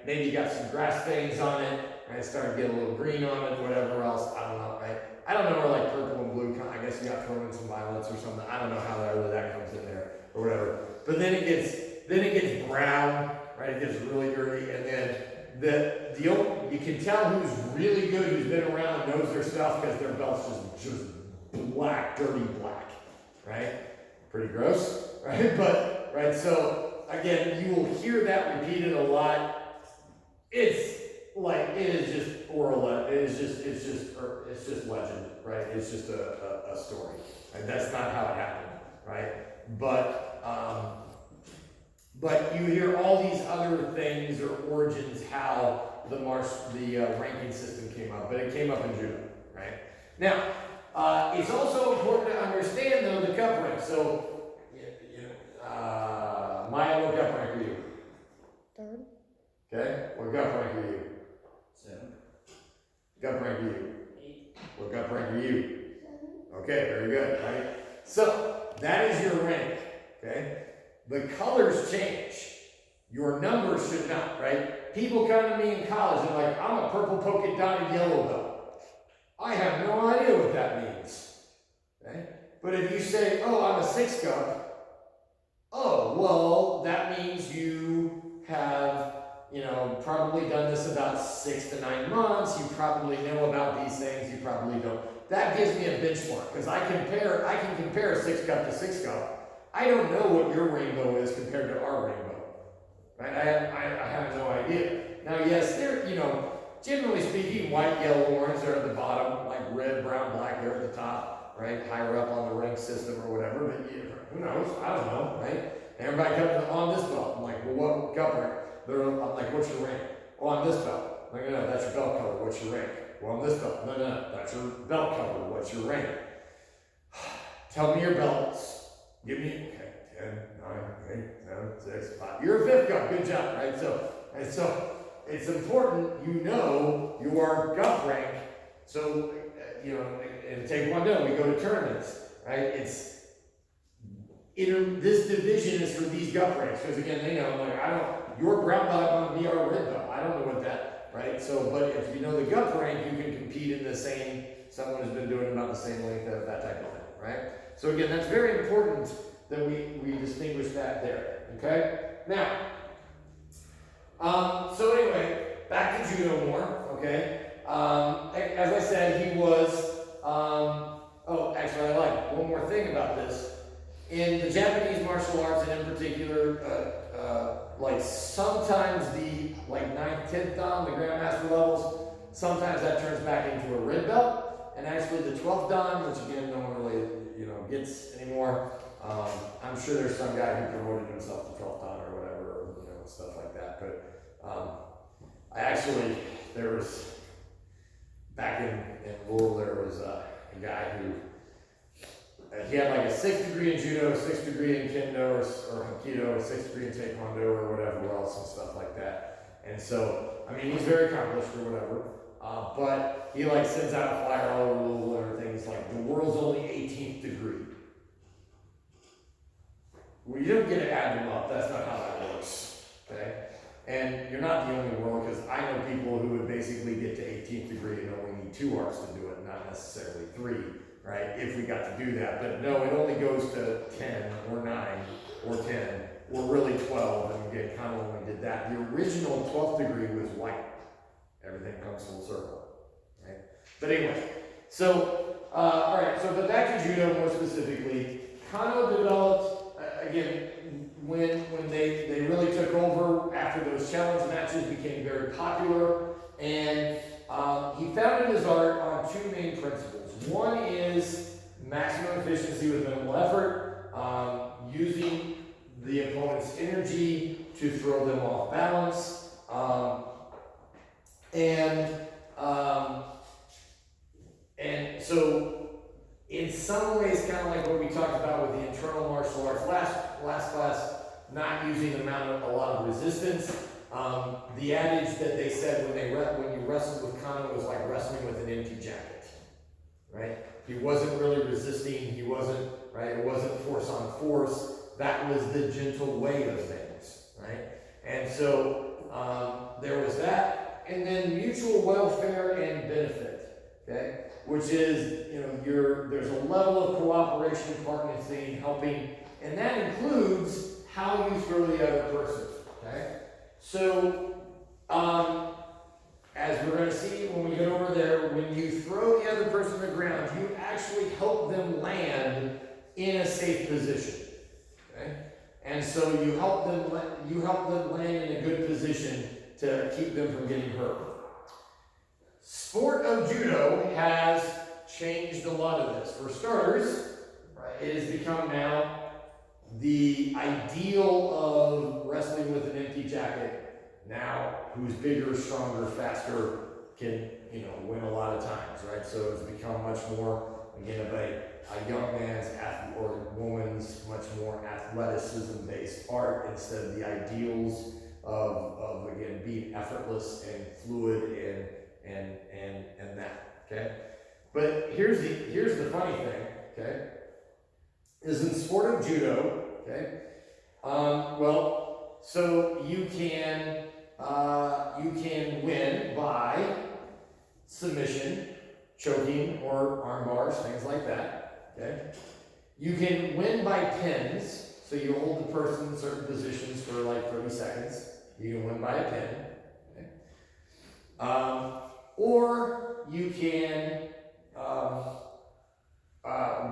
Maybe you got some grass stains on it, right? Starting to get a little green on it, whatever else, I don't know, right? I don't know where like purple and blue, I guess you got thrown in some violets or something. I don't know how that comes in there or whatever. But then it gets brown, right? It gets really dirty, and then you can tell who's really good, who's been around and knows their stuff, because their belt's just black, dirty black, right? Pretty gross, right? But right, so again, you will hear that repeated a lot. It is just oral. It's just legend, right? It's just a story, and that's not how it happened, right? But you hear all these other things or origins how the ranking system came up, but it came up in judo, right? Now, it's also important to understand though the cup rank. So, Maya, what cup rank are you? Third. Okay, what cup rank are you? 7. Cup rank are you? 8. What cup rank are you? 7. Okay, very good, right? So, that is your rank, okay? The colors change. Your numbers should not, right? People come to me in college and like, I'm a purple polka dotted yellow belt. I have no idea what that means, okay? But if you say, oh, I'm a 6 cup, oh, well, that means you have, probably done this about 6 to 9 months. You probably know about these things. You probably don't. That gives me a benchmark, because I can compare a 6 cup to 6 cup. I don't know what your rainbow is compared to our rainbow, right? I have no idea. Now, yes, they're, generally speaking, white, yellow, orange, they're at the bottom, like red, brown, black, they're at the top, right? Higher up on the rank system or whatever, but who knows? I don't know, right? Everybody comes on this belt. I'm like, well, what cup rank? I'm like, what's your rank? Oh, on this belt. I'm like, no, that's your belt color. What's your rank? Well, on this belt. No, that's your belt color. What's your rank? Tell me your belts. Give me, 10, 9, 8, 7, 6, 5. You're a 5th cup. Good job, right? So it's important you know your cup rank. So, in Taekwondo, we go to tournaments, right? This division is for these gut ranks, because again, they know, your brown belt might be our red belt. I don't know what that, right? So, but if you know the gut rank, you can compete in the same, someone who's been doing about the same length, that type of thing, right? So again, that's very important that we distinguish that there, okay? Now, so anyway, back to judo more, okay? As I said, he was, actually I like one more thing about this. In the Japanese martial arts, and in particular, sometimes the 9th, 10th dan, the grandmaster levels, sometimes that turns back into a red belt, and actually the 12th dan, which again no one really gets anymore. I'm sure there's some guy who promoted himself to 12th dan or whatever, or, stuff like that. But there was back in Louisville, there was a guy who. He had like a 6th degree in judo, a 6th degree in kendo or hapkido, a 6th degree in taekwondo or whatever else and stuff like that. And so, he's very accomplished or whatever. But he sends out a flyer all over Louisville and everything. He's like, the world's only 18th degree. Well, you don't get to add them up. That's not how that works. Okay? And you're not the only world, because I know people who would basically get to 18th degree and only need 2 arts to do it, not necessarily 3. Right, if we got to do that. But no, it only goes to 10 or 9 or 10 or really 12, and again, kind of only did that. The original 12th degree was white. Everything comes full circle, right? But anyway, so, all right, so but back to judo more specifically. Kano developed, again, when they really took over after those challenge matches, became very popular, and he founded his art on 2 main principles. One is maximum efficiency with minimal effort, using the opponent's energy to throw them off balance, and so in some ways, kind of like what we talked about with the internal martial arts last class, not using a lot of resistance. The adage that they said when you wrestled with Kano was like wrestling with an empty jacket. Right? He wasn't really resisting, he wasn't, right? It wasn't force on force. That was the gentle way of things, right? And so, there was that, and then mutual welfare and benefit, okay? Which is, there's a level of cooperation, partnering, helping, and that includes how you throw the other person, okay? So, as we're going to see when we get over there, when you throw the other person to the ground, you actually help them land in a safe position, okay? And so you help them land in a good position to keep them from getting hurt. Sport of judo has changed a lot of this. For starters, right, it has become now the ideal of wrestling with an empty jacket. Now, who's bigger, stronger, faster can, win a lot of times, right? So it's become much more, again, of a young man's athlete or woman's much more athleticism-based art instead of the ideals of again, being effortless and fluid and that, okay? But here's the funny thing, okay? Is in sport of judo, okay? So you can win by submission, choking, or arm bars, things like that, okay? You can win by pins, so you hold the person in certain positions for like 30 seconds. You can win by a pin, okay? Or you can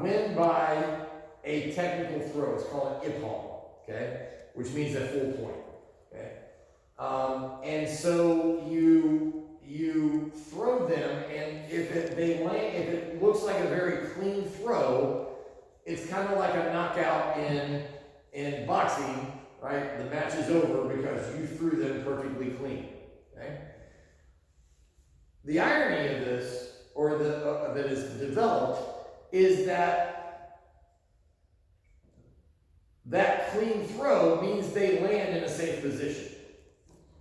win by a technical throw. It's called an ippon, okay? Which means a full point, okay? And so you throw them, and if it looks like a very clean throw, it's kind of like a knockout in boxing, right? The match is over because you threw them perfectly clean, okay? The irony of this, or that is developed, is that clean throw means they land in a safe position.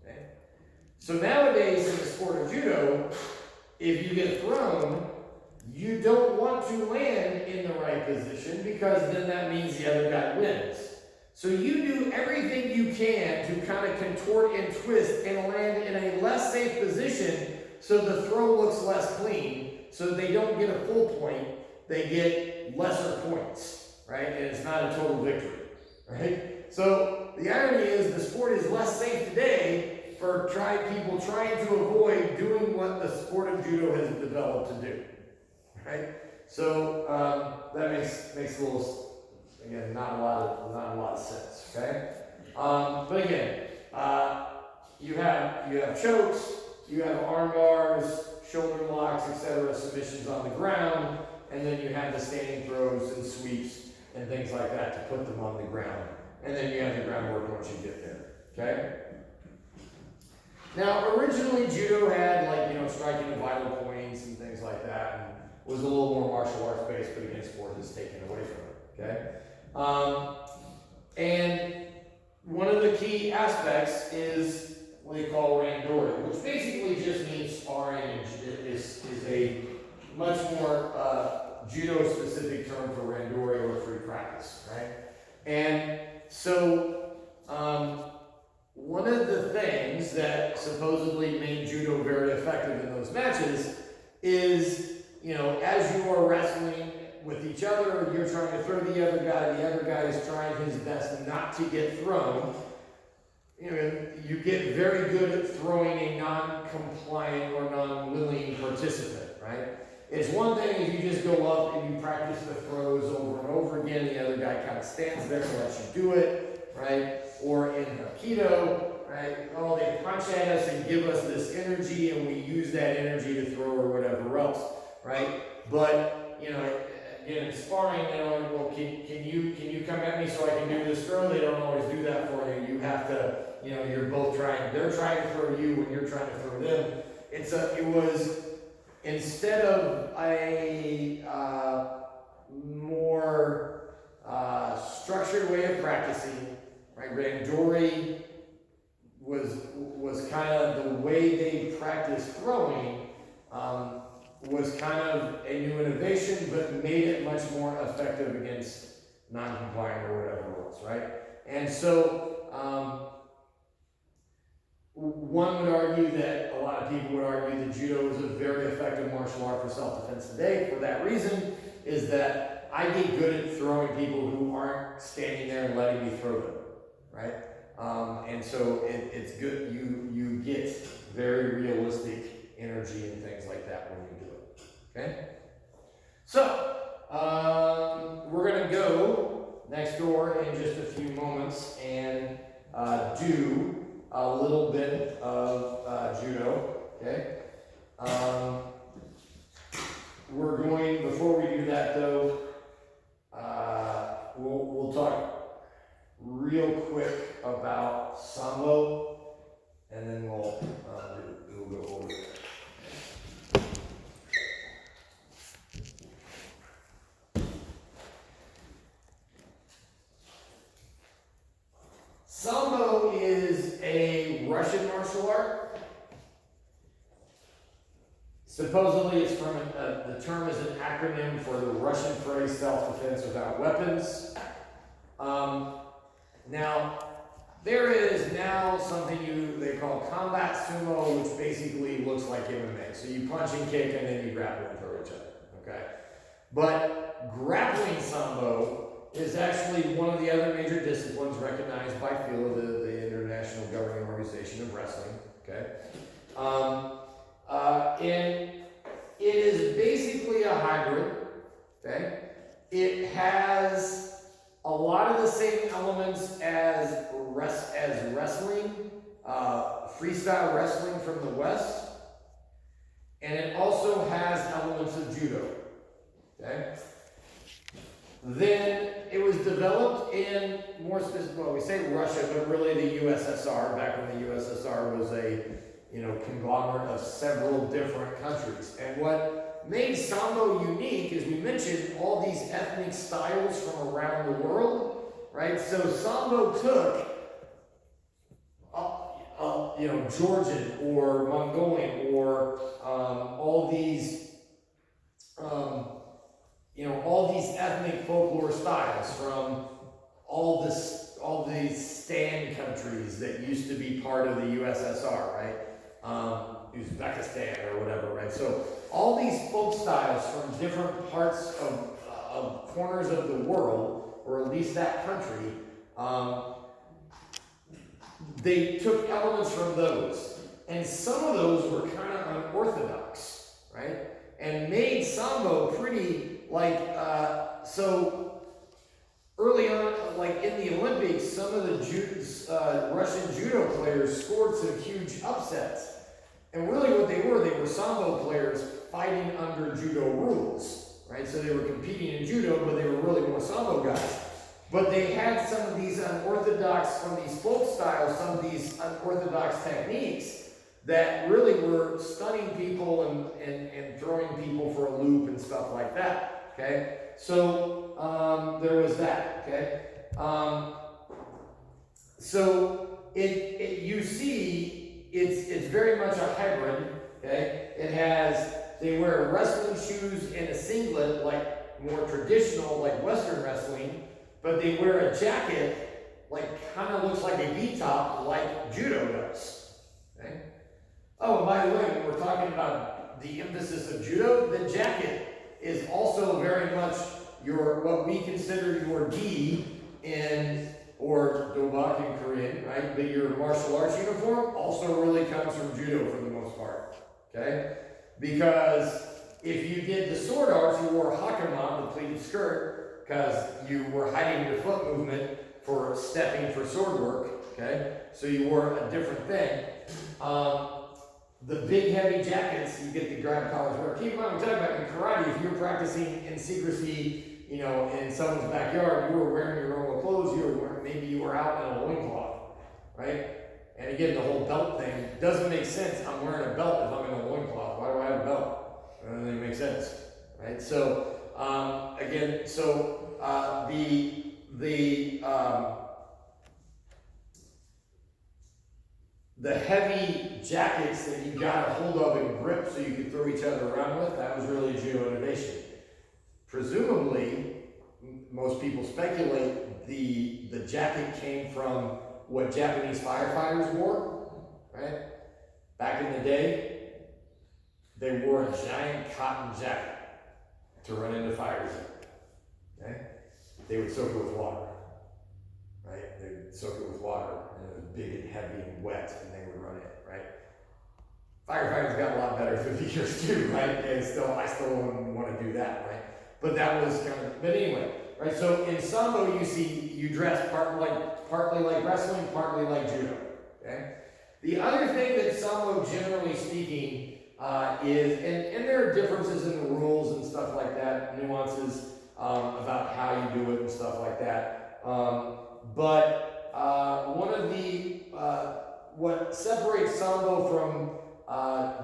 Okay? So nowadays in the sport of judo, if you get thrown, you don't want to land in the right position because then that means the other guy wins. So you do everything you can to kind of contort and twist and land in a less safe position so the throw looks less clean, so they don't get a full point, they get lesser points, right? And it's not a total victory, right? So the irony is the sport is less safe today for people trying to avoid doing what the sport of judo has developed to do, right? So that makes a little, again, not a lot of sense, okay? But again, you have chokes, you have arm bars, shoulder locks, etc., submissions on the ground, and then you have the standing throws and sweeps and things like that to put them on the ground. And then you have the groundwork once you get there, okay? Now, originally judo had striking of vital points and things like that, and was a little more martial arts based, but again, sport is taken away from it, okay? And one of the key aspects is what they call randori, which basically just means sparring, and is a much more judo-specific term for randori or free practice, right? And so one of the things that supposedly made judo very effective in those matches is, as you are wrestling with each other, you're trying to throw the other guy is trying his best not to get thrown. You get very good at throwing a non-compliant or non-willing participant, right? It's one thing if you just go up and you practice the throws over and over again, the other guy kind of stands there and lets you do it, right? Or in Aikido, right? Oh, they punch at us and give us this energy, and we use that energy to throw or whatever else, right? But, again, in sparring, well, can you come at me so I can do this throw? They don't always do that for you. You have to, you're both they're trying to throw you when you're trying to throw them. It was, instead of a more structured way of practicing, right? Randori was kind of the way they practiced throwing, was kind of a new innovation, but made it much more effective against non-compliant or whatever else, right? And so one would argue that, a lot of people would argue that judo is a very effective martial art for self-defense today. For that reason, is that I get good at throwing people who aren't standing there and letting me throw them, right? And so it's good, you get very realistic energy and things like that when you do it, okay? So, we're gonna go next door in just a few moments and do a little bit of judo, okay? We're going, before we do that though, we'll talk real quick about sambo, and then we'll go over it. Sambo is a Russian martial art. Supposedly it's from, the term is an acronym for the Russian phrase self-defense without weapons. Now, there is now something they call combat sumo, which basically looks like MMA. So you punch and kick and then you grapple and throw each other, okay? But grappling sambo is actually one of the other major disciplines recognized by FILA, the International Governing Organization of Wrestling, okay? And it is basically a hybrid, okay? It has a lot of the same elements as wrestling, freestyle wrestling from the West, and it also has elements of judo, okay? Then it was developed in more specific, well, we say Russia, but really the USSR, back when the USSR was a conglomerate of several different countries. And what made sambo unique, as we mentioned, all these ethnic styles from around the world, right? So sambo took, Georgian or Mongolian or all these ethnic folklore styles from all these stand countries that used to be part of the USSR, right? Uzbekistan or whatever, right? So all these folk styles from different parts of corners of the world, or at least that country, they took elements from those, and some of those were kind of unorthodox, right? And made sambo pretty so early on, like in the Olympics, some of the Russian judo players scored some huge upsets. And really what they were sambo players fighting under judo rules, right? So they were competing in judo, but they were really more sambo guys. But they had some of these unorthodox, some of these folk styles, some of these unorthodox techniques that really were stunning people and throwing people for a loop and stuff like that, okay? So there was that, okay? So you see, it's very much a hybrid, okay? They wear wrestling shoes and a singlet, like more traditional, like Western wrestling, but they wear a jacket, like kind of looks like a V-top, like judo does, okay? Oh, and by the way, when we're talking about the emphasis of judo, the jacket is also very much what we consider your gi or dobak in Korean, right? But your martial arts uniform also really comes from judo for the most part, okay? Because if you did the sword arts, you wore hakama, the pleated skirt, because you were hiding your foot movement for stepping for sword work, okay? So you wore a different thing. The big heavy jackets, you get the grab collars. Where keep in mind, I'm talking about in karate, if you're practicing in secrecy, in someone's backyard, you were wearing your own clothes, maybe you were out in a loincloth, right? And again, the whole belt thing doesn't make sense. I'm wearing a belt if I'm in a loincloth. Why do I have a belt? It doesn't really make sense, right? So, the heavy jackets that you got a hold of and grip so you could throw each other around with, that was really judo innovation. Presumably, most people speculate the jacket came from what Japanese firefighters wore, right? Back in the day, they wore a giant cotton jacket to run into fires in, okay? They would soak it with water, right? They would soak it with water, and it was big and heavy and wet, and they would run it, right? Firefighters got a lot better through the years too, right? And I still wouldn't want to do that, right? But that was kind of, but anyway, right? So in Sambo, you dress partly like wrestling, partly like judo, okay? The other thing that Sambo, generally speaking, is, and there are differences in the rules and stuff like that, nuances about how you do it and stuff like that. But one of the, what separates Sambo from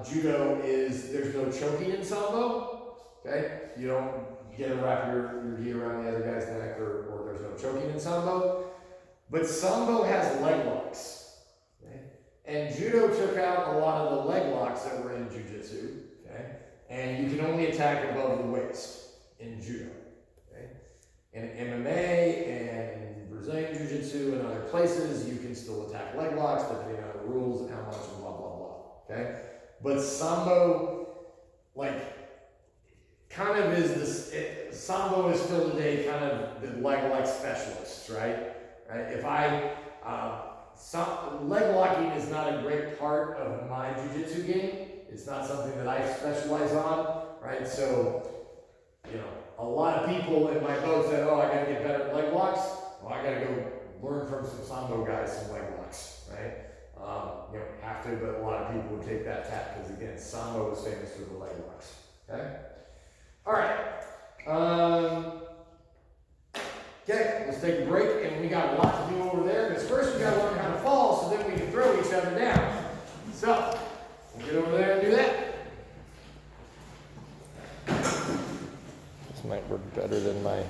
judo is there's no choking in Sambo, okay? You don't get to wrap your gi around the other guy's neck, or there's no choking in Sambo. But Sambo has leg locks, okay? And judo took out a lot of the leg locks that were in jiu-jitsu, okay? And you can only attack above the waist in judo, okay? In MMA and in Brazilian jiu-jitsu and other places, you can still attack leg locks depending on the rules and how much and blah, blah, blah, okay? But Sambo, like, kind of is this, Sambo is still today kind of the leg lock specialist, right? If leg locking is not a great part of my jiu-jitsu game. It's not something that I specialize on, right? So, you know, a lot of people in my boat said, oh, I gotta get better at leg locks. Well, I gotta go learn from some Sambo guys some leg locks, right? You don't have to, but a lot of people would take that tack because, again, Sambo is famous for the leg locks, okay? All right. Okay, let's take a break, and we got a lot to do over there, because first we got to learn how to fall, so then we can throw each other down. So, we'll get over there and do that. This might work better than my